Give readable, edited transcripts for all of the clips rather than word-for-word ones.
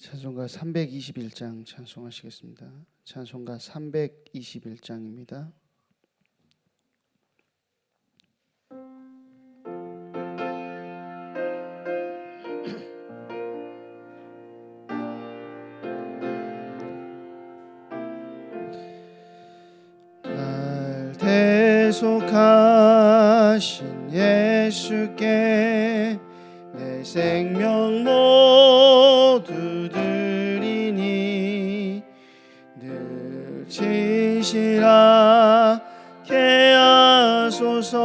찬송가 321장 찬송하시겠습니다. 찬송가 321장입니다. 날 대속하신 예수께 내 생명 모두 드리니 늘 진실하게 하소서.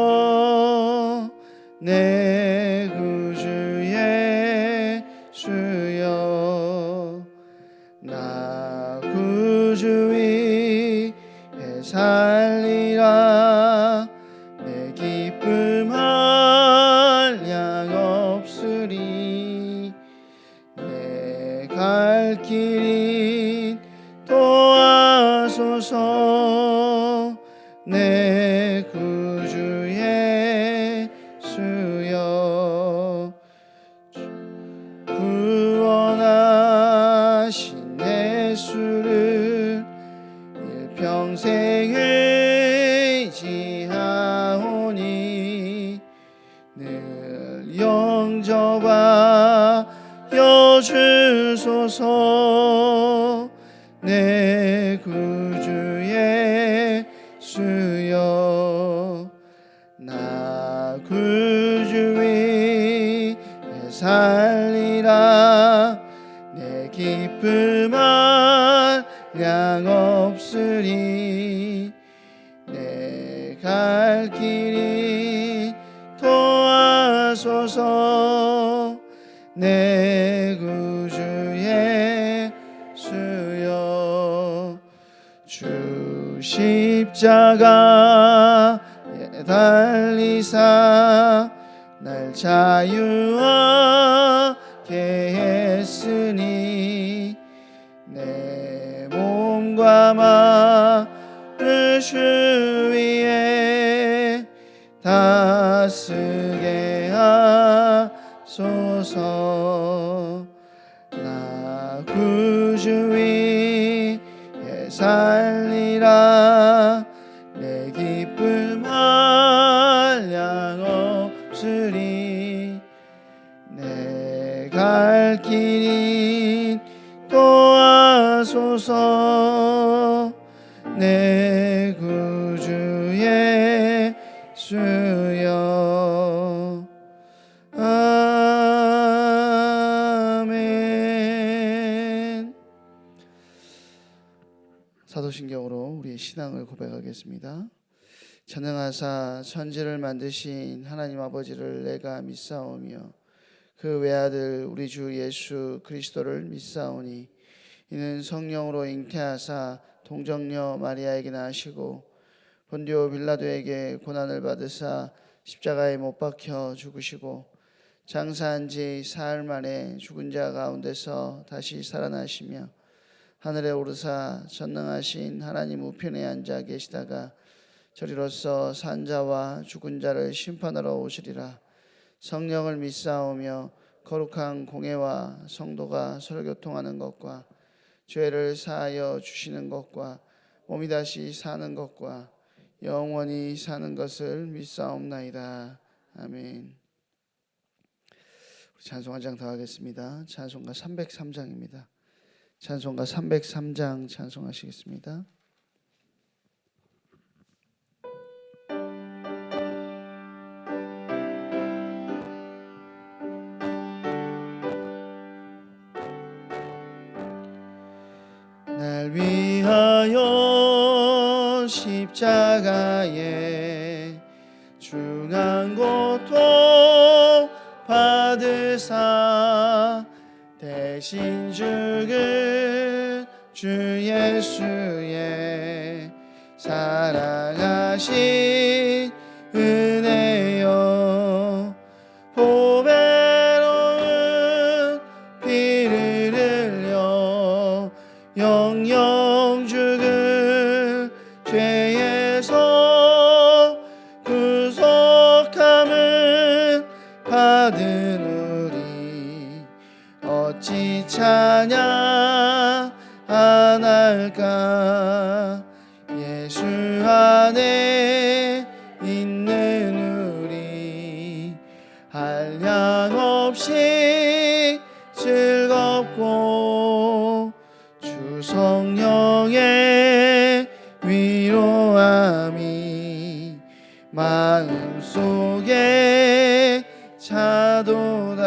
내 구주 예수여, 나 구주 위에 살리라. 내 기쁨 한량 없으리. 내 갈 길인 도와소서. 내 구주 예수여, 구원하신 예수를 일평생 의지하오니 늘 영접하여 주소서. 내 구주 예수여, 나 구주 위에 살리라. 내 기쁨 한량 없으리. 내 갈 길이 도와소서. 내 구주 예수여, 주 십자가에 달리사 날 자유하게 했으니 내 몸과 마음을 주 위에 다스게 하소서. 나 구주 위에 살리라. 내 기쁨 한량 없으리. 내 갈 길인 도와소서. 내 구주 예수여, 아멘. 사도신경으로 우리의 신앙을 고백하겠습니다. 전능하사 천지를 만드신 하나님 아버지를 내가 믿사오며 그 외아들 우리 주 예수 그리스도를 믿사오니 이는 성령으로 잉태하사 동정녀 마리아에게 나시고 본디오 빌라도에게 고난을 받으사 십자가에 못 박혀 죽으시고 장사한 지 사흘 만에 죽은 자 가운데서 다시 살아나시며 하늘에 오르사 전능하신 하나님 우편에 앉아 계시다가 저리로서 산 자와 죽은 자를 심판하러 오시리라. 성령을 믿사오며 거룩한 공회와 성도가 설교통하는 것과 죄를 사하여 주시는 것과 몸이 다시 사는 것과 영원히 사는 것을 믿사옵나이다. 아멘. 찬송 한 장 더 하겠습니다. 찬송가 303장입니다. 찬송가 303장 찬송하시겠습니다. 날 위하여 십자가에 중한 고통 받으사 대신 죽은 주 예수의 사랑하신 은혜여, 보배로운 피를 흘려 영영 죽은 죄에서 구속함을 받은 우리 어찌 찬양 날까 예수 안에 있는 우리 한량없이 즐겁고 주 성령의 위로함이 마음속에 차도다.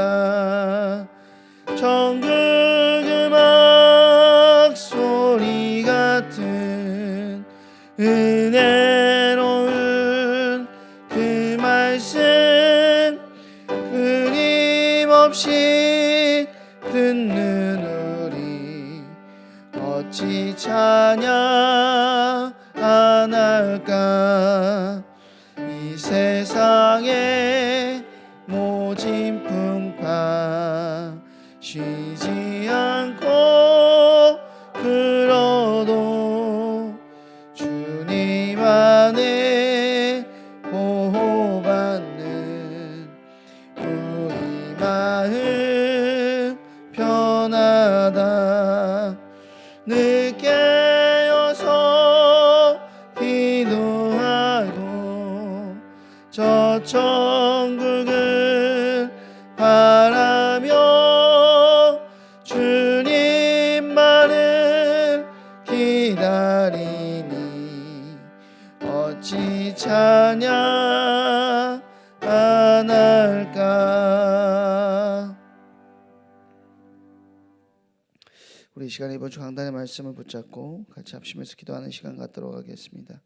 정글 음악 소리 같은 은혜로운 그 말씀 끊임없이 듣는 우리 어찌 찬양 안 할까. 이 세상에 모진 풍파 쉬지 않고 불어도 주님 안에 보호받는 우리 마음 편하다. 늦게 깨어서 기도하고 저 천국을 바라며 주님만을 기다리니 어찌 찬양 안 할까. 우리 이 시간에 이번 주 강단의 말씀을 붙잡고 같이 합심해서 기도하는 시간 갖도록 하겠습니다.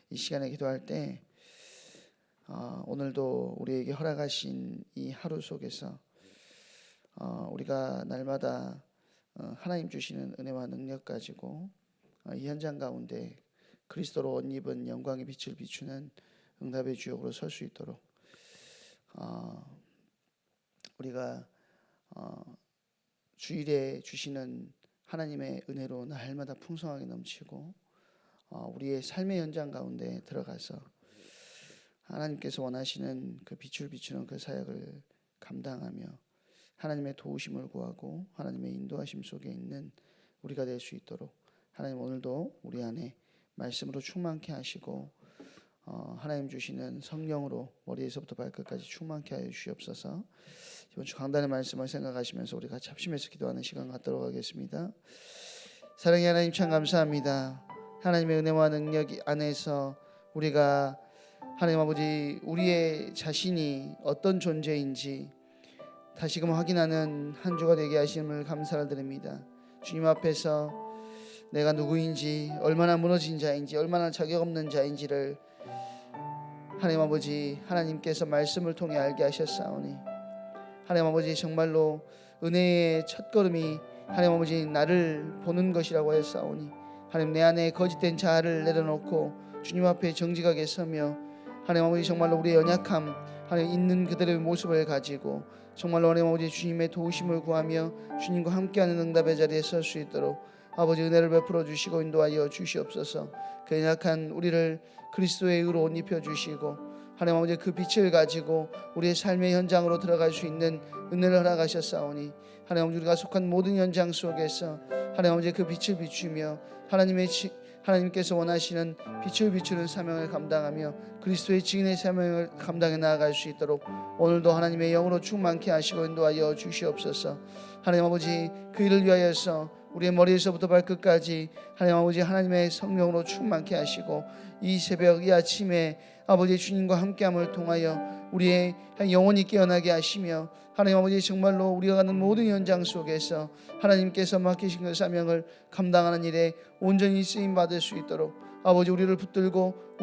이 시간에 기도할 때 오늘도 우리에게 허락하신 이 하루 속에서 우리가 날마다 하나님 주시는 은혜와 능력 가지고 이 현장 가운데 그리스도로 옷 입은 영광의 빛을 비추는 응답의 주역으로 설 수 있도록 우리가 주일에 주시는 하나님의 은혜로 날마다 풍성하게 넘치고 우리의 삶의 현장 가운데 들어가서 하나님께서 원하시는 그 빛을 비추는 그 사역을 감당하며 하나님의 도우심을 구하고 하나님의 인도하심 속에 있는 우리가 될 수 있도록 하나님 오늘도 우리 안에 말씀으로 충만케 하시고 하나님 주시는 성령으로 머리에서부터 발끝까지 충만케 하여 주시옵소서. 이번 주 강단의 말씀을 생각하시면서 우리 같이 합심해서 기도하는 시간 갖도록 하겠습니다. 사랑의 하나님 참 감사합니다. 하나님의 은혜와 능력 안에서 우리가 하나님 아버지 우리의 자신이 어떤 존재인지 다시금 확인하는 한 주가 되게 하심을 감사를 드립니다. 주님 앞에서 내가 누구인지, 얼마나 무너진 자인지, 얼마나 자격 없는 자인지를 하나님 아버지 하나님께서 말씀을 통해 알게 하셨사오니 하나님 아버지 정말로 은혜의 첫걸음이 하나님 아버지 나를 보는 것이라고 했사오니 하나님 내 안에 거짓된 자아를 내려놓고 주님 앞에 정직하게 서며 하나님 아버지 정말로 우리의 연약함 하나님 있는 그대로의 모습을 가지고 정말로 하나님 아버지 주님의 도우심을 구하며 주님과 함께하는 응답의 자리에 설 수 있도록 아버지 은혜를 베풀어 주시고 인도하여 주시옵소서. 그 연약한 우리를 그리스도의 의로 옷 입혀 주시고 하나님 아버지 그 빛을 가지고 우리의 삶의 현장으로 들어갈 수 있는 은혜를 허락하셨사오니 하나님 아버지 우리가 속한 모든 현장 속에서 하나님 아버지 그 빛을 비추며 하나님께서 원하시는 빛을 비추는 사명을 감당하며 그리스도의 증인의 사명을 감당해 나아갈 수 있도록 오늘도 하나님의 영으로 충만케 하시고 인도하여 주시옵소서. 하나님 아버지 그 일을 위하여서 우리의 머리에서부터 발끝까지 하나님 아버지 하나님의 성령으로 충만케 하시고 이 새벽 이 아침에 아버지 주님과 함께함을 통하여 우리의 영혼이 깨어나게 하시며 하나님 아버지 정말로 우리가 가는 모든 현장 속에서 하나님께서 맡기신 그 사명을 감당하는 일에 온전히 쓰임 받을 수 있도록 아버지 우리를 붙들고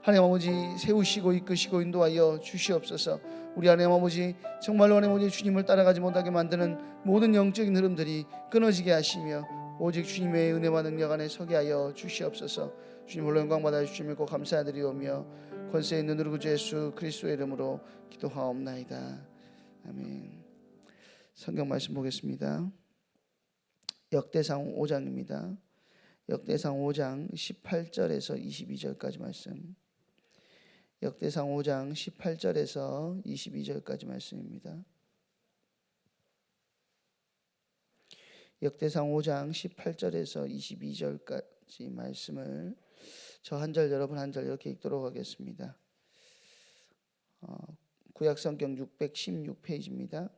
하나님 아버지 세우시고 이끄시고 인도하여 주시옵소서. 우리 하나님 아버지 정말로 하나님 아버지 주님을 따라가지 못하게 만드는 모든 영적인 흐름들이 끊어지게 하시며 오직 주님의 은혜와 능력 안에 서게 하여 주시옵소서. 주님 홀로 영광 받아 주시며 감사드리오며 권세 있는 우리 구 예수 그리스도의 이름으로 기도하옵나이다. 아멘. 성경 말씀 보겠습니다. 역대상 5장입니다. 역대상 5장 18절에서 22절까지 말씀. 역대상 5장 18절에서 22절까지 말씀입니다. 역대상 5장 18절에서 22절까지 말씀을 저 한 절 여러분 한 절 이렇게 읽도록 하겠습니다. 구약성경 616페이지입니다.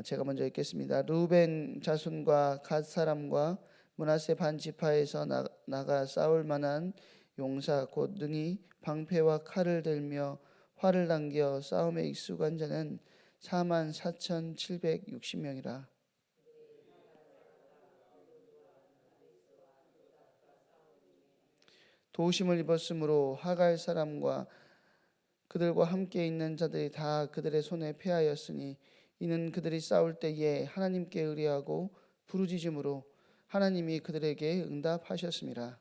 제가 먼저 읽겠습니다. 루벤 자손과 갓 사람과 므낫세 반 지파에서 나가 싸울 만한 용사 곧 능히 방패와 칼을 들며 활을 당겨 싸움에 익숙한 자는 44,760명이라. 도우심을 입었으므로 하갈 사람과 그들과 함께 있는 자들이 다 그들의 손에 패하였으니 이는 그들이 싸울 때에 하나님께 의뢰하고 부르짖음으로 하나님이 그들에게 응답하셨습니다.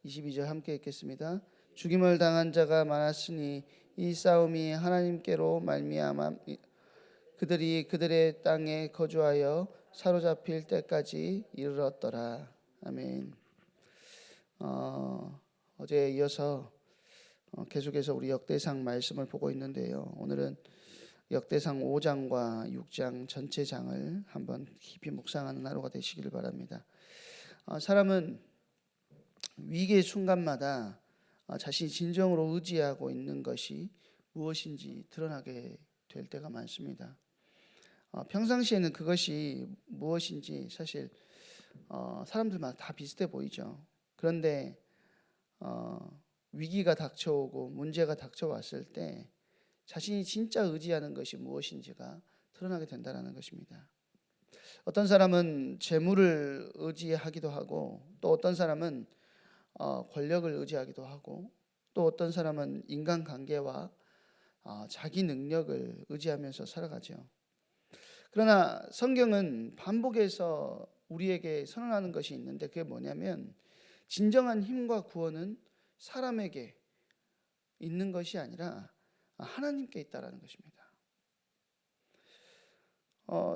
(22절) 함께 읽겠습니다. 죽임을 당한 자가 많았으니 이 싸움이 하나님께로 말미암아 그들이 그들의 땅에 거주하여 사로잡힐 때까지 이르렀더라. 아멘. 어제에 이어서 계속해서 우리 역대상 말씀을 보고 있는데요. 오늘은 역대상 5장과 6장 전체 장을 한번 깊이 묵상하는 하루가 되시기를 바랍니다. 사람은 위기의 순간마다 자신이 진정으로 의지하고 있는 것이 무엇인지 드러나게 될 때가 많습니다. 평상시에는 그것이 무엇인지 사실 사람들마다 다 비슷해 보이죠. 그런데 위기가 닥쳐오고 문제가 닥쳐왔을 때 자신이 진짜 의지하는 것이 무엇인지가 드러나게 된다는 것입니다. 어떤 사람은 재물을 의지하기도 하고 또 어떤 사람은 권력을 의지하기도 하고 또 어떤 사람은 인간관계와 자기 능력을 의지하면서 살아가죠. 그러나 성경은 반복해서 우리에게 선언하는 것이 있는데 그게 뭐냐면 진정한 힘과 구원은 사람에게 있는 것이 아니라 하나님께 있다라는 것입니다.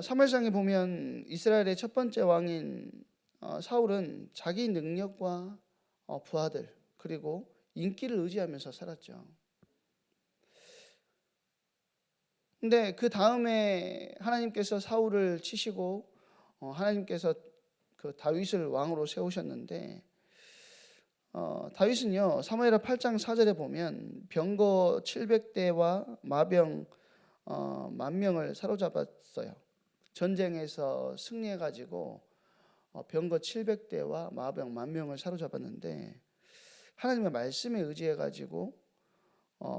사무엘상에 보면 이스라엘의 첫 번째 왕인 사울은 자기 능력과 부하들 그리고 인기를 의지하면서 살았죠. 근데 그 다음에 하나님께서 사울을 치시고 하나님께서 그 다윗을 왕으로 세우셨는데 다윗은요 사무엘하 8장 4절에 보면 병거 700대와 마병 10,000명을 사로잡았어요. 전쟁에서 승리해가지고 병거 700대와 마병 10,000명을 사로잡았는데 하나님의 말씀에 의지해가지고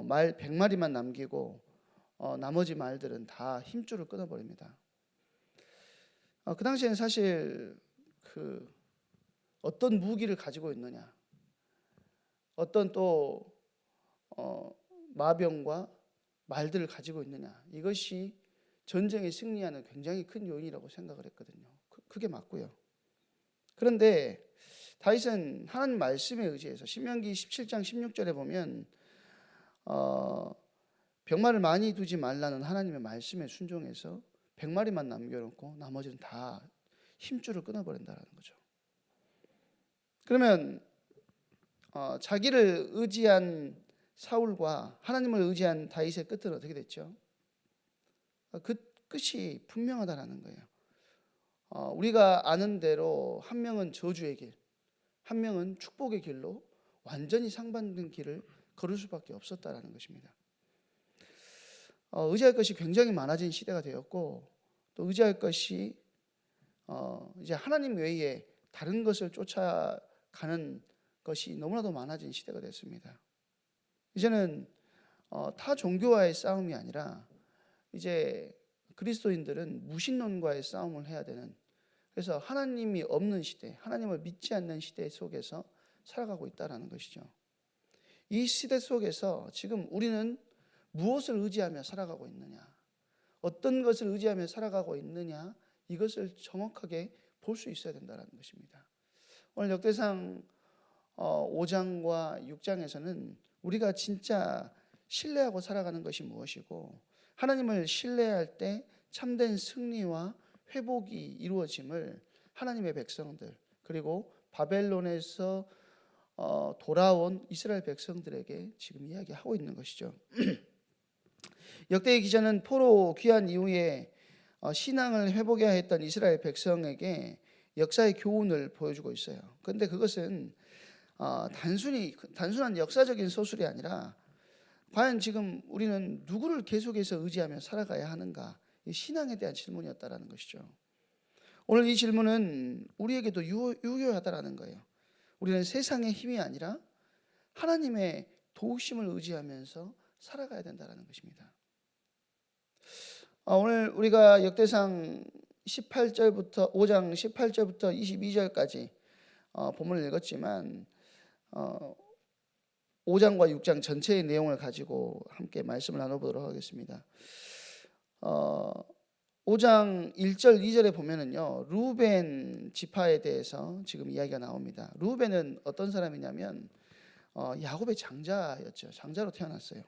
말 100마리만 남기고 나머지 말들은 다 힘줄을 끊어버립니다. 그 당시에는 사실 그 어떤 무기를 가지고 있느냐, 어떤 또 마병과 말들을 가지고 있느냐, 이것이 전쟁에 승리하는 굉장히 큰 요인이라고 생각을 했거든요. 그게 맞고요. 그런데 다윗은 하나님 말씀에 의지해서 신명기 17장 16절에 보면 병마를 많이 두지 말라는 하나님의 말씀에 순종해서 100마리만 남겨놓고 나머지는 다 힘줄을 끊어버린다는 거죠. 그러면 자기를 의지한 사울과 하나님을 의지한 다윗의 끝은 어떻게 됐죠? 그 끝이 분명하다는 거예요. 우리가 아는 대로 한 명은 저주의 길, 한 명은 축복의 길로 완전히 상반된 길을 걸을 수밖에 없었다라는 것입니다. 의지할 것이 굉장히 많아진 시대가 되었고 또 의지할 것이 이제 하나님 외에 다른 것을 쫓아가는 것이 너무나도 많아진 시대가 됐습니다. 이제는 타 종교와의 싸움이 아니라 이제 그리스도인들은 무신론과의 싸움을 해야 되는, 그래서 하나님이 없는 시대, 하나님을 믿지 않는 시대 속에서 살아가고 있다는 것이죠. 이 시대 속에서 지금 우리는 무엇을 의지하며 살아가고 있느냐, 어떤 것을 의지하며 살아가고 있느냐, 이것을 정확하게 볼 수 있어야 된다는 것입니다. 오늘 역대상 5장과 6장에서는 우리가 진짜 신뢰하고 살아가는 것이 무엇이고 하나님을 신뢰할 때 참된 승리와 회복이 이루어짐을 하나님의 백성들 그리고 바벨론에서 돌아온 이스라엘 백성들에게 지금 이야기하고 있는 것이죠. 역대의 기자는 포로 귀환 이후에 신앙을 회복해야 했던 이스라엘 백성에게 역사의 교훈을 보여주고 있어요. 그런데 그것은 단순한 역사적인 서술이 아니라 과연 지금 우리는 누구를 계속해서 의지하며 살아가야 하는가, 이 신앙에 대한 질문이었다라는 것이죠. 오늘 이 질문은 우리에게도 유효하다라는 거예요. 우리는 세상의 힘이 아니라 하나님의 도우심을 의지하면서 살아가야 된다는 것입니다. 오늘 우리가 역대상 18절부터 5장 18절부터 22절까지 본문을 읽었지만 5장과 6장 전체의 내용을 가지고 함께 말씀을 나눠보도록 하겠습니다. 5장 1절 2절에 보면은요, 루벤 지파에 대해서 지금 이야기가 나옵니다. 루벤은 어떤 사람이냐면 야곱의 장자였죠. 장자로 태어났어요.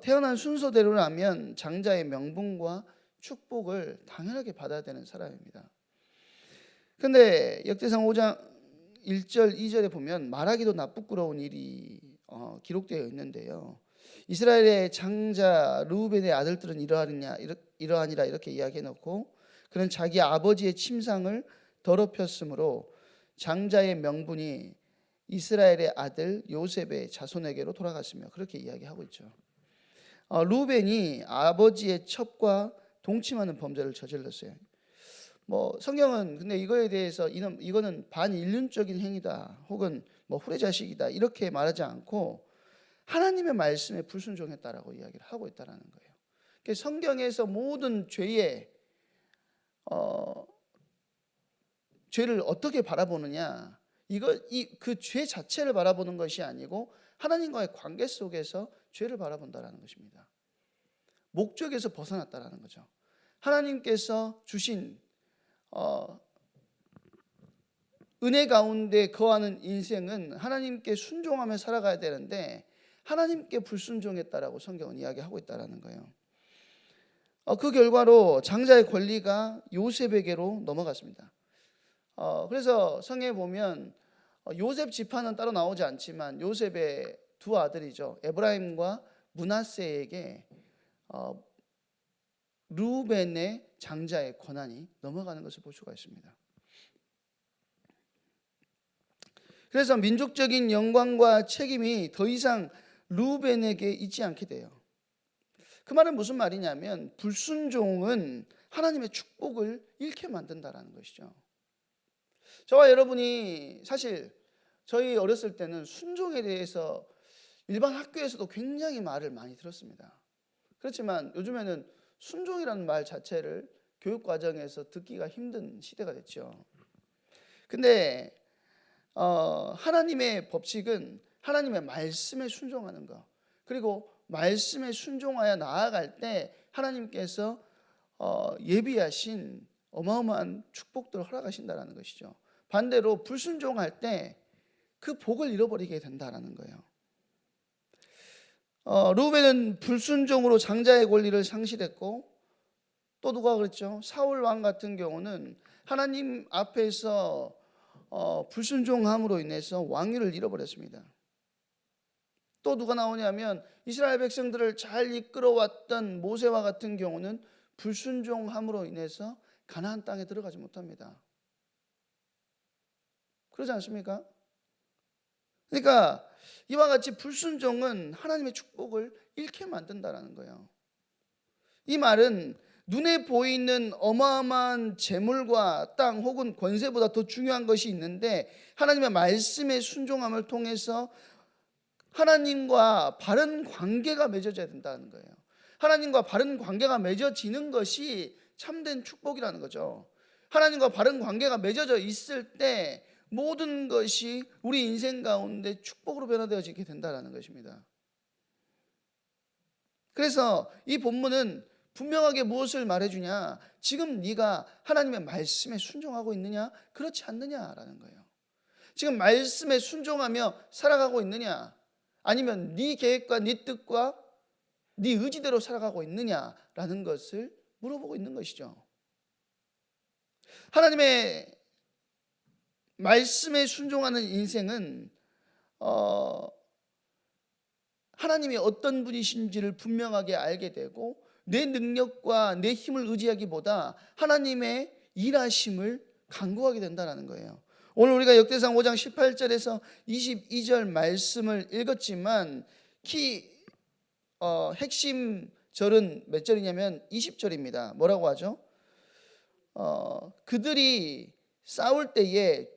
태어난 순서대로라면 장자의 명분과 축복을 당연하게 받아야 되는 사람입니다. 그런데 역대상 5장 1절 2절에 보면 말하기도 나쁘끄러운 일이 기록되어 있는데요, 이스라엘의 장자 르우벤의 아들들은 이러하니라 이렇게 이야기해 놓고, 그는 자기 아버지의 침상을 더럽혔으므로 장자의 명분이 이스라엘의 아들 요셉의 자손에게로 돌아갔으며, 그렇게 이야기하고 있죠. 르우벤이 아버지의 첩과 동침하는 범죄를 저질렀어요. 성경은 근데 이거에 대해서 이거는 반인륜적인 행위다, 혹은 후레자식이다 이렇게 말하지 않고 하나님의 말씀에 불순종했다라고 이야기를 하고 있다라는 거예요. 그러니까 성경에서 모든 죄를 어떻게 바라보느냐, 그 죄 자체를 바라보는 것이 아니고 하나님과의 관계 속에서 죄를 바라본다라는 것입니다. 목적에서 벗어났다라는 거죠. 하나님께서 주신 은혜 가운데 거하는 인생은 하나님께 순종하며 살아가야 되는데 하나님께 불순종했다라고 성경은 이야기하고 있다라는 거예요. 그 결과로 장자의 권리가 요셉에게로 넘어갔습니다. 그래서 성경에 보면 요셉 지파는 따로 나오지 않지만 요셉의 두 아들이죠, 에브라임과 므낫세에게 르우벤의 장자의 권한이 넘어가는 것을 볼 수가 있습니다. 그래서 민족적인 영광과 책임이 더 이상 르우벤에게 있지 않게 돼요. 그 말은 무슨 말이냐면 불순종은 하나님의 축복을 잃게 만든다라는 것이죠. 저와 여러분이 사실 저희 어렸을 때는 순종에 대해서 일반 학교에서도 굉장히 말을 많이 들었습니다. 그렇지만 요즘에는 순종이라는 말 자체를 교육 과정에서 듣기가 힘든 시대가 됐죠. 근데 하나님의 법칙은 하나님의 말씀에 순종하는 것, 그리고 말씀에 순종하여 나아갈 때 하나님께서 예비하신 어마어마한 축복들을 허락하신다는 것이죠. 반대로 불순종할 때 그 복을 잃어버리게 된다는 거예요. 르우벤은 불순종으로 장자의 권리를 상실했고, 또 누가 그랬죠? 사울 왕 같은 경우는 하나님 앞에서 불순종함으로 인해서 왕위를 잃어버렸습니다. 또 누가 나오냐면 이스라엘 백성들을 잘 이끌어왔던 모세와 같은 경우는 불순종함으로 인해서 가나안 땅에 들어가지 못합니다. 그러지 않습니까? 그러니까 이와 같이 불순종은 하나님의 축복을 잃게 만든다는 거예요. 이 말은 눈에 보이는 어마어마한 재물과 땅 혹은 권세보다 더 중요한 것이 있는데 하나님의 말씀의 순종함을 통해서 하나님과 바른 관계가 맺어져야 된다는 거예요. 하나님과 바른 관계가 맺어지는 것이 참된 축복이라는 거죠. 하나님과 바른 관계가 맺어져 있을 때 모든 것이 우리 인생 가운데 축복으로 변화되어지게 된다는 것입니다. 그래서 이 본문은 분명하게 무엇을 말해주냐, 지금 네가 하나님의 말씀에 순종하고 있느냐 그렇지 않느냐라는 거예요. 지금 말씀에 순종하며 살아가고 있느냐, 아니면 네 계획과 네 뜻과 네 의지대로 살아가고 있느냐라는 것을 물어보고 있는 것이죠. 하나님의 말씀에 순종하는 인생은 하나님이 어떤 분이신지를 분명하게 알게 되고 내 능력과 내 힘을 의지하기보다 하나님의 일하심을 간구하게 된다는 거예요. 오늘 우리가 역대상 5장 18절에서 22절 말씀을 읽었지만 핵심 절은 몇 절이냐면 20절입니다. 뭐라고 하죠? 그들이 싸울 때에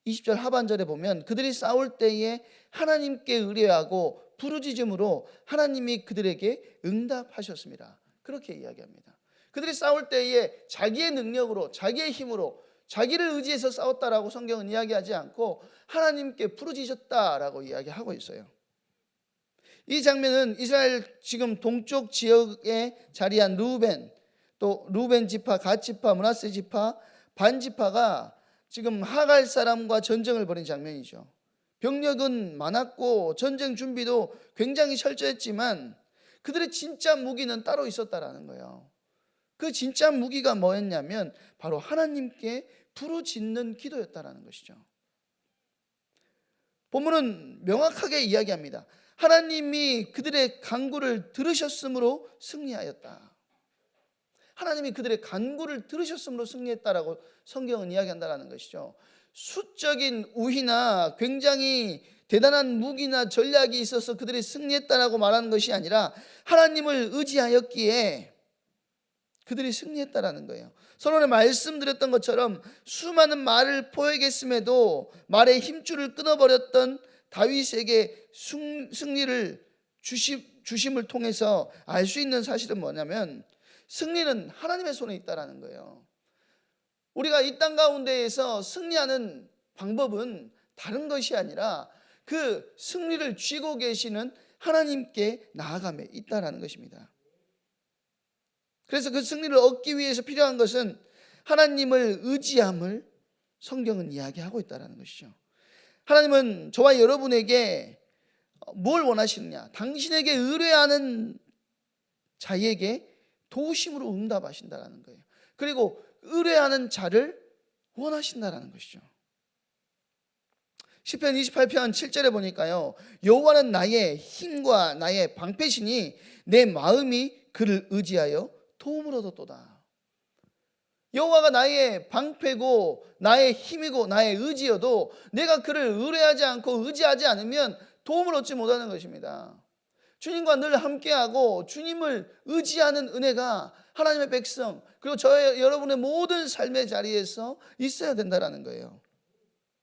20절 하반절에 보면 그들이 싸울 때에 하나님께 의뢰하고 부르짖음으로 하나님이 그들에게 응답하셨습니다. 그렇게 이야기합니다. 그들이 싸울 때에 자기의 능력으로 자기의 힘으로 자기를 의지해서 싸웠다라고 성경은 이야기하지 않고 하나님께 부르짖었다라고 이야기하고 있어요. 이 장면은 이스라엘 지금 동쪽 지역에 자리한 르우벤, 또 르우벤 지파, 갓 지파, 므낫세 지파, 반 지파가 지금 하갈 사람과 전쟁을 벌인 장면이죠. 병력은 많았고 전쟁 준비도 굉장히 철저했지만 그들의 진짜 무기는 따로 있었다라는 거예요. 그 진짜 무기가 뭐였냐면 바로 하나님께 부르짖는 기도였다라는 것이죠. 본문은 명확하게 이야기합니다. 하나님이 그들의 간구를 들으셨으므로 승리하였다. 하나님이 그들의 간구를 들으셨으므로 승리했다라고 성경은 이야기한다라는 것이죠. 수적인 우위나 굉장히 대단한 무기나 전략이 있어서 그들이 승리했다라고 말하는 것이 아니라 하나님을 의지하였기에 그들이 승리했다라는 거예요. 서론에 말씀드렸던 것처럼 수많은 말을 포획했음에도 말의 힘줄을 끊어버렸던 다윗에게 승리를 주심을 통해서 알 수 있는 사실은 뭐냐면 승리는 하나님의 손에 있다라는 거예요. 우리가 이 땅 가운데에서 승리하는 방법은 다른 것이 아니라 그 승리를 쥐고 계시는 하나님께 나아감에 있다라는 것입니다. 그래서 그 승리를 얻기 위해서 필요한 것은 하나님을 의지함을 성경은 이야기하고 있다는 것이죠. 하나님은 저와 여러분에게 뭘 원하시느냐? 당신에게 의뢰하는 자에게 도우심으로 응답하신다는 거예요. 그리고 의뢰하는 자를 원하신다는 것이죠. 시편 28편 7절에 보니까요, 여호와는 나의 힘과 나의 방패시니 내 마음이 그를 의지하여 도움을 얻었도다. 여호와가 나의 방패고 나의 힘이고 나의 의지여도 내가 그를 의뢰하지 않고 의지하지 않으면 도움을 얻지 못하는 것입니다. 주님과 늘 함께하고 주님을 의지하는 은혜가 하나님의 백성 그리고 저의 여러분의 모든 삶의 자리에서 있어야 된다는 거예요.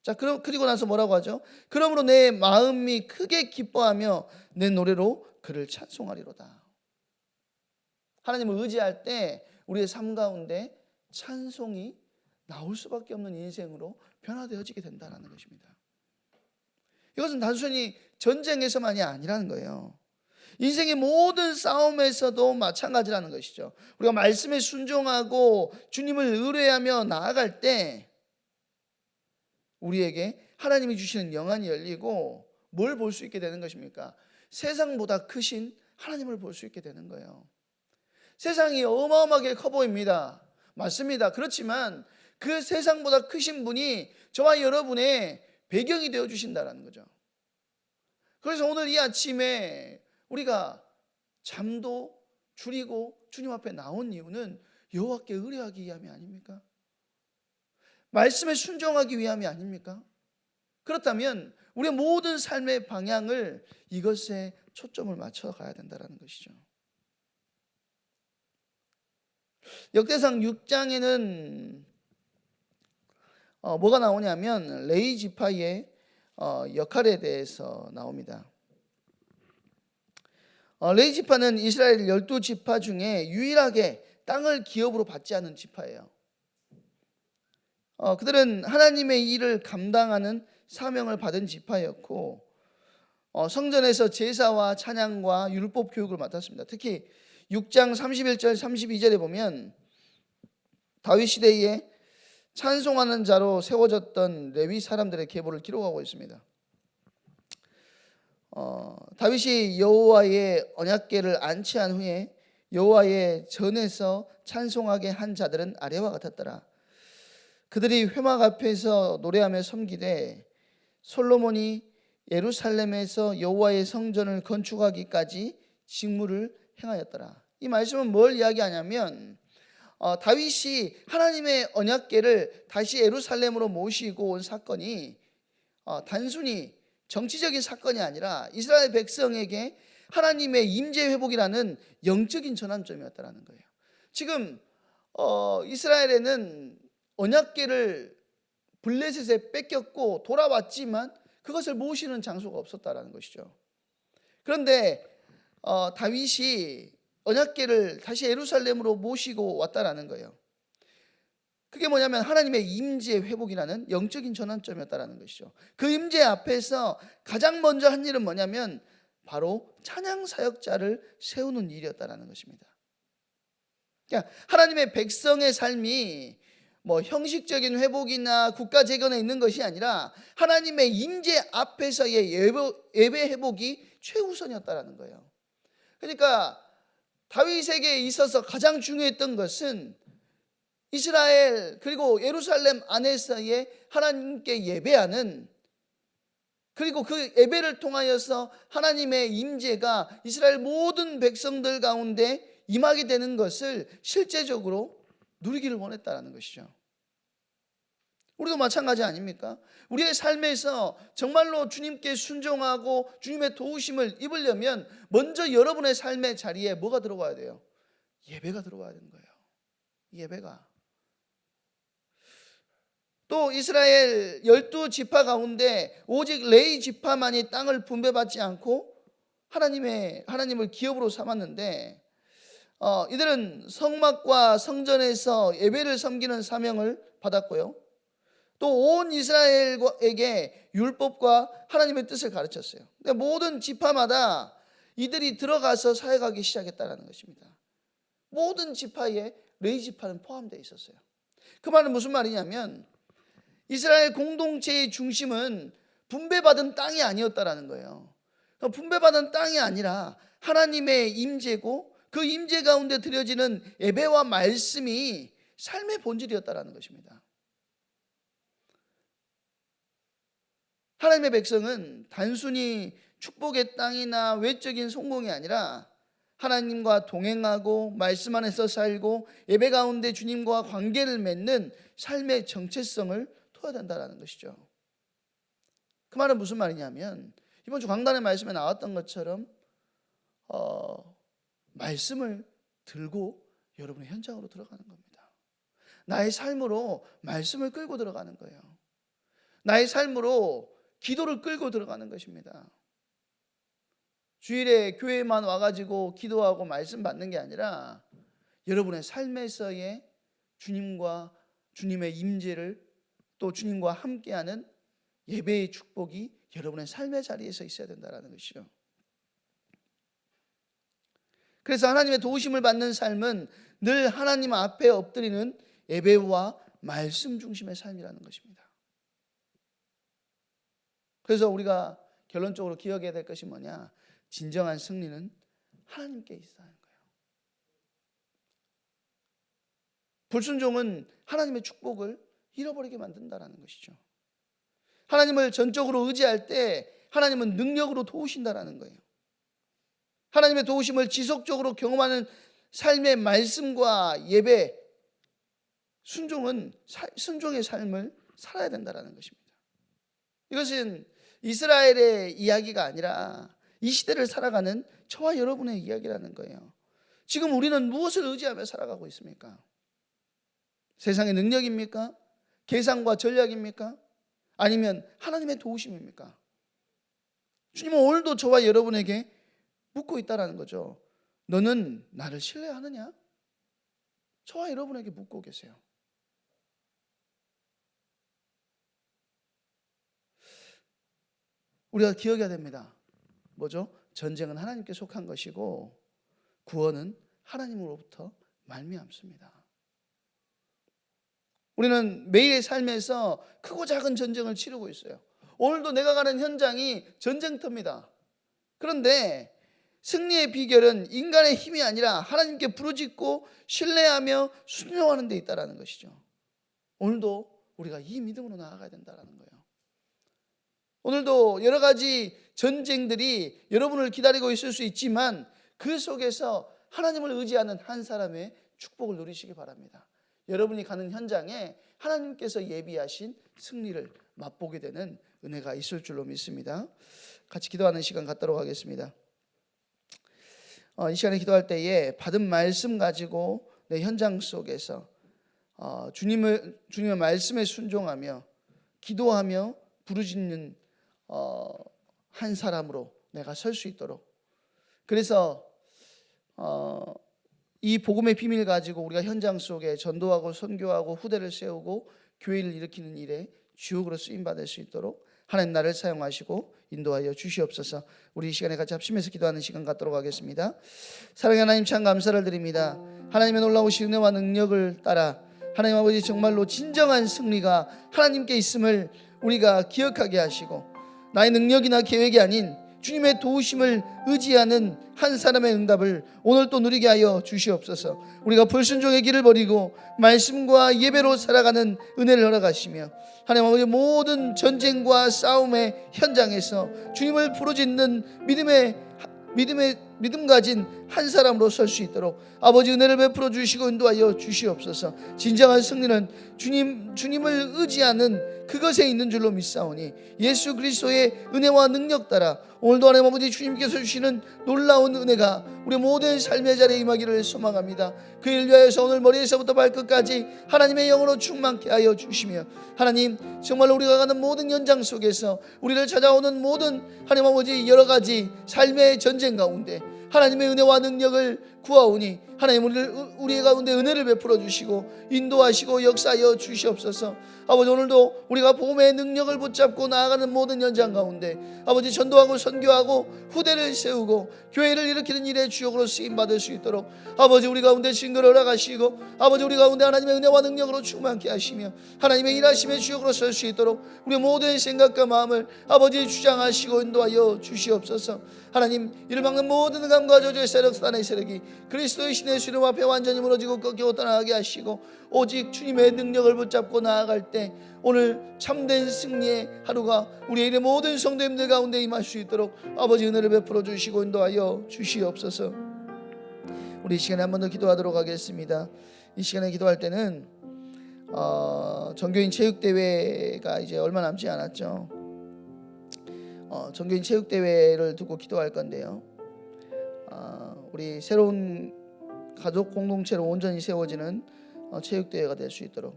자, 그리고 나서 뭐라고 하죠? 그러므로 내 마음이 크게 기뻐하며 내 노래로 그를 찬송하리로다. 하나님을 의지할 때 우리의 삶 가운데 찬송이 나올 수밖에 없는 인생으로 변화되어지게 된다는 것입니다. 이것은 단순히 전쟁에서만이 아니라는 거예요. 인생의 모든 싸움에서도 마찬가지라는 것이죠. 우리가 말씀에 순종하고 주님을 의뢰하며 나아갈 때 우리에게 하나님이 주시는 영안이 열리고 뭘 볼 수 있게 되는 것입니까? 세상보다 크신 하나님을 볼 수 있게 되는 거예요. 세상이 어마어마하게 커 보입니다. 맞습니다. 그렇지만 그 세상보다 크신 분이 저와 여러분의 배경이 되어 주신다는 거죠. 그래서 오늘 이 아침에 우리가 잠도 줄이고 주님 앞에 나온 이유는 여호와께 의뢰하기 위함이 아닙니까? 말씀에 순종하기 위함이 아닙니까? 그렇다면 우리의 모든 삶의 방향을 이것에 초점을 맞춰 가야 된다는 것이죠. 역대상 6장에는 뭐가 나오냐면 레위 지파의 역할에 대해서 나옵니다. 레위 지파는 이스라엘 12지파 중에 유일하게 땅을 기업으로 받지 않은 지파예요. 그들은 하나님의 일을 감당하는 사명을 받은 지파였고 성전에서 제사와 찬양과 율법 교육을 맡았습니다. 특히 6장 31절 32절에 보면 다윗 시대에 찬송하는 자로 세워졌던 레위 사람들의 계보를 기록하고 있습니다. 다윗이 여호와의 언약궤를 안치한 후에 여호와의 전에서 찬송하게 한 자들은 아래와 같았더라. 그들이 회막 앞에서 노래하며 섬기되 솔로몬이 예루살렘에서 여호와의 성전을 건축하기까지 직무를 행하였더라. 이 말씀은 뭘 이야기하냐면 다윗이 하나님의 언약궤를 다시 예루살렘으로 모시고 온 사건이 단순히 정치적인 사건이 아니라 이스라엘 백성에게 하나님의 임재 회복이라는 영적인 전환점이었다는 거예요. 지금 이스라엘에는 언약궤를 블레셋에 뺏겼고 돌아왔지만 그것을 모시는 장소가 없었다라는 것이죠. 그런데 다윗이 언약궤를 다시 예루살렘으로 모시고 왔다라는 거예요. 그게 뭐냐면 하나님의 임재 회복이라는 영적인 전환점이었다라는 것이죠. 그 임재 앞에서 가장 먼저 한 일은 뭐냐면 바로 찬양 사역자를 세우는 일이었다라는 것입니다. 그러니까 하나님의 백성의 삶이 형식적인 회복이나 국가 재건에 있는 것이 아니라 하나님의 임재 앞에서의 예배 회복이 최우선이었다라는 거예요. 그러니까 다윗에게 있어서 가장 중요했던 것은 이스라엘 그리고 예루살렘 안에서의 하나님께 예배하는, 그리고 그 예배를 통하여서 하나님의 임재가 이스라엘 모든 백성들 가운데 임하게 되는 것을 실제적으로 누리기를 원했다는 것이죠. 우리도 마찬가지 아닙니까? 우리의 삶에서 정말로 주님께 순종하고 주님의 도우심을 입으려면 먼저 여러분의 삶의 자리에 뭐가 들어와야 돼요? 예배가 들어와야 되는 거예요. 예배가. 또 이스라엘 12지파 가운데 오직 레위 지파만이 땅을 분배받지 않고 하나님을 기업으로 삼았는데 이들은 성막과 성전에서 예배를 섬기는 사명을 받았고요. 또 온 이스라엘에게 율법과 하나님의 뜻을 가르쳤어요. 모든 지파마다 이들이 들어가서 사역하기 시작했다는 것입니다. 모든 지파에 레위 지파는 포함되어 있었어요. 그 말은 무슨 말이냐면 이스라엘 공동체의 중심은 분배받은 땅이 아니었다라는 거예요. 분배받은 땅이 아니라 하나님의 임재고 그 임재 가운데 드려지는 예배와 말씀이 삶의 본질이었다라는 것입니다. 하나님의 백성은 단순히 축복의 땅이나 외적인 성공이 아니라 하나님과 동행하고 말씀 안에서 살고 예배 가운데 주님과 관계를 맺는 삶의 정체성을 둬야 된다는 것이죠. 그 말은 무슨 말이냐면 이번 주 강단의 말씀에 나왔던 것처럼 말씀을 들고 여러분의 현장으로 들어가는 겁니다. 나의 삶으로 말씀을 끌고 들어가는 거예요. 나의 삶으로 기도를 끌고 들어가는 것입니다. 주일에 교회만 와가지고 기도하고 말씀 받는 게 아니라 여러분의 삶에서의 주님과 주님의 임재를 또 주님과 함께하는 예배의 축복이 여러분의 삶의 자리에서 있어야 된다는 것이죠. 그래서 하나님의 도우심을 받는 삶은 늘 하나님 앞에 엎드리는 예배와 말씀 중심의 삶이라는 것입니다. 그래서 우리가 결론적으로 기억해야 될 것이 뭐냐? 진정한 승리는 하나님께 있어야 하는 거예요. 불순종은 하나님의 축복을 잃어버리게 만든다는 것이죠. 하나님을 전적으로 의지할 때 하나님은 능력으로 도우신다는 거예요. 하나님의 도우심을 지속적으로 경험하는 삶의 말씀과 예배, 순종의 삶을 살아야 된다는 것입니다. 이것은 이스라엘의 이야기가 아니라 이 시대를 살아가는 저와 여러분의 이야기라는 거예요. 지금 우리는 무엇을 의지하며 살아가고 있습니까? 세상의 능력입니까? 계산과 전략입니까? 아니면 하나님의 도우심입니까? 주님은 오늘도 저와 여러분에게 묻고 있다라는 거죠. 너는 나를 신뢰하느냐? 저와 여러분에게 묻고 계세요. 우리가 기억해야 됩니다. 뭐죠? 전쟁은 하나님께 속한 것이고 구원은 하나님으로부터 말미암습니다. 우리는 매일의 삶에서 크고 작은 전쟁을 치르고 있어요. 오늘도 내가 가는 현장이 전쟁터입니다. 그런데 승리의 비결은 인간의 힘이 아니라 하나님께 부르짖고 신뢰하며 순종하는 데 있다는 것이죠. 오늘도 우리가 이 믿음으로 나아가야 된다는 거예요. 오늘도 여러 가지 전쟁들이 여러분을 기다리고 있을 수 있지만 그 속에서 하나님을 의지하는 한 사람의 축복을 누리시기 바랍니다. 여러분이 가는 현장에 하나님께서 예비하신 승리를 맛보게 되는 은혜가 있을 줄로 믿습니다. 같이 기도하는 시간 갖도록 하겠습니다. 이 시간에 기도할 때에 받은 말씀 가지고 내 현장 속에서 주님의 말씀에 순종하며 기도하며 부르짖는 한 사람으로 내가 설 수 있도록, 그래서 이 복음의 비밀 가지고 우리가 현장 속에 전도하고 선교하고 후대를 세우고 교회를 일으키는 일에 주역으로 쓰임받을 수 있도록 하나님 나를 사용하시고 인도하여 주시옵소서. 우리 이 시간에 같이 합심해서 기도하는 시간 갖도록 하겠습니다. 사랑하는 하나님, 참 감사를 드립니다. 하나님의 놀라우신 은혜와 능력을 따라 하나님 아버지, 정말로 진정한 승리가 하나님께 있음을 우리가 기억하게 하시고, 나의 능력이나 계획이 아닌 주님의 도우심을 의지하는 한 사람의 응답을 오늘 또 누리게 하여 주시옵소서. 우리가 불순종의 길을 버리고 말씀과 예배로 살아가는 은혜를 허락하시며, 하나님 아버지, 모든 전쟁과 싸움의 현장에서 주님을 부르짖는 믿음 가진 한 사람으로 설 수 있도록 아버지 은혜를 베풀어 주시고 인도하여 주시옵소서. 진정한 승리는 주님을 의지하는 그것에 있는 줄로 믿사오니 예수 그리스도의 은혜와 능력 따라 오늘도 하나님 아버지, 주님께서 주시는 놀라운 은혜가 우리 모든 삶의 자리에 임하기를 소망합니다. 그 일 위하여서 오늘 머리에서부터 발끝까지 하나님의 영으로 충만케 하여 주시며, 하나님 정말로 우리가 가는 모든 현장 속에서 우리를 찾아오는 모든 하나님 아버지 여러 가지 삶의 전쟁 가운데 하나님의 은혜와 능력을 구하오니 하나님 우리의 가운데 은혜를 베풀어 주시고 인도하시고 역사하여 주시옵소서. 아버지, 오늘도 우리가 복음의 능력을 붙잡고 나아가는 모든 현장 가운데 아버지, 전도하고 선교하고 후대를 세우고 교회를 일으키는 일에 주역으로 쓰임받을 수 있도록 아버지, 우리 가운데 증거를 허락하시고 아버지, 우리 가운데 하나님의 은혜와 능력으로 충만케 하시며 하나님의 일하심의 주역으로 설 수 있도록 우리 모두의 생각과 마음을 아버지 주장하시고 인도하여 주시옵소서. 하나님, 이를 막는 모든 감과 저주의 세력, 사단의 세력이 그리스도의 신의 수름 앞에 완전히 무너지고 꺾이고 떠나가게 하시고 오직 주님의 능력을 붙잡고 나아갈 때 오늘 참된 승리의 하루가 우리의 일의 모든 성도님들 가운데 임할 수 있도록 아버지 은혜를 베풀어 주시고 인도하여 주시옵소서. 우리 이 시간에 한 번 더 기도하도록 하겠습니다. 이 시간에 기도할 때는 전교인 체육대회가 이제 얼마 남지 않았죠. 전교인 체육대회를 두고 기도할 건데요, 우리 새로운 가족 공동체로 온전히 세워지는 체육대회가 될 수 있도록,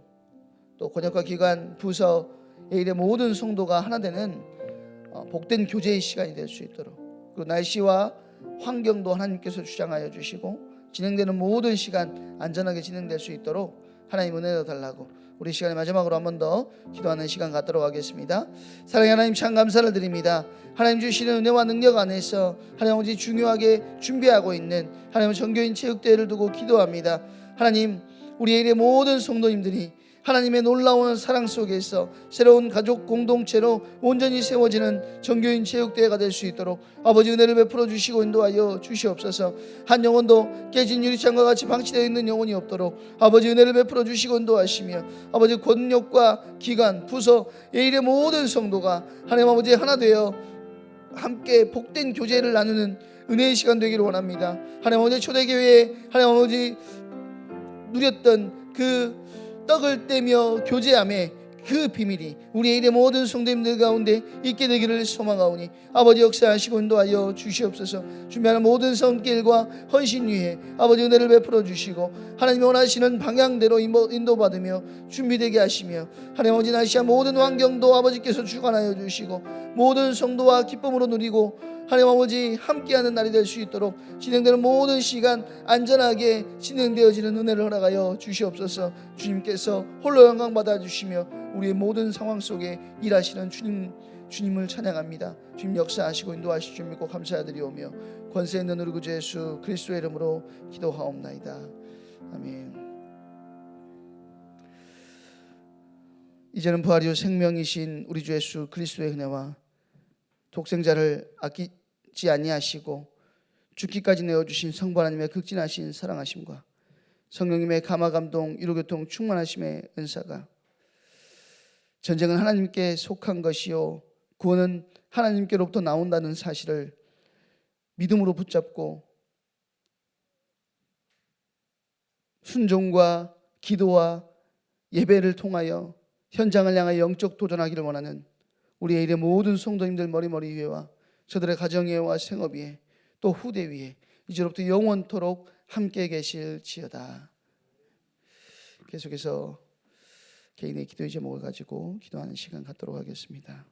또 권역과 기관, 부서, 일의 모든 성도가 하나 되는 복된 교제의 시간이 될 수 있도록, 그리고 날씨와 환경도 하나님께서 주장하여 주시고 진행되는 모든 시간 안전하게 진행될 수 있도록 하나님 은혜를 달라고 우리 시간에 마지막으로 한 번 더 기도하는 시간 갖도록 하겠습니다. 사랑의 하나님, 참 감사를 드립니다. 하나님 주시는 은혜와 능력 안에서 하나님 아버지 중요하게 준비하고 있는 하나님 전교인 체육대회를 두고 기도합니다. 하나님, 우리의 일의 모든 성도님들이 하나님의 놀라운 사랑 속에서 새로운 가족 공동체로 온전히 세워지는 전교인 체육대회가 될 수 있도록 아버지 은혜를 베풀어 주시고 인도하여 주시옵소서. 한 영혼도 깨진 유리창과 같이 방치되어 있는 영혼이 없도록 아버지 은혜를 베풀어 주시고 인도하시며, 아버지 권력과 기관, 부서, 예일의 모든 성도가 하나님 아버지 하나 되어 함께 복된 교제를 나누는 은혜의 시간 되기를 원합니다. 하나님 아버지, 초대교회에 하나님 아버지 누렸던 그 떡을 떼며 교제함의 그 비밀이 우리의 일의 모든 성도님들 가운데 있게 되기를 소망하오니 아버지 역사하시고 인도하여 주시옵소서. 준비하는 모든 손길과 헌신 위에 아버지 은혜를 베풀어 주시고 하나님이 원하시는 방향대로 인도받으며 준비되게 하시며, 하나님 아버지 날씨와 모든 환경도 아버지께서 주관하여 주시고 모든 성도와 기쁨으로 누리고 하나님 아버지 함께하는 날이 될 수 있도록 진행되는 모든 시간 안전하게 진행되어지는 은혜를 허락하여 주시옵소서. 주님께서 홀로 영광 받아주시며 우리의 모든 상황 속에 일하시는 주님을 찬양합니다. 주님 역사하시고 인도하실 줄 믿고 감사드리오며 권세 있는 우리 구주 예수 그리스도의 이름으로 기도하옵나이다. 아멘. 이제는 부활이요 생명이신 우리 주 예수 그리스도의 은혜와 독생자를 아끼지 아니하시고 죽기까지 내어주신 성부 하나님의 극진하신 사랑하심과 성령님의 감화감동 위로교통 충만하심의 은사가, 전쟁은 하나님께 속한 것이요 구원은 하나님께로부터 나온다는 사실을 믿음으로 붙잡고 순종과 기도와 예배를 통하여 현장을 향하여 영적 도전하기를 원하는 우리의 일의 모든 성도님들 머리 위에와 저들의 가정 위에와 생업 위에 또 후대 위에 이제로부터 영원토록 함께 계실지어다. 계속해서 개인의 기도의 제목을 가지고 기도하는 시간 갖도록 하겠습니다.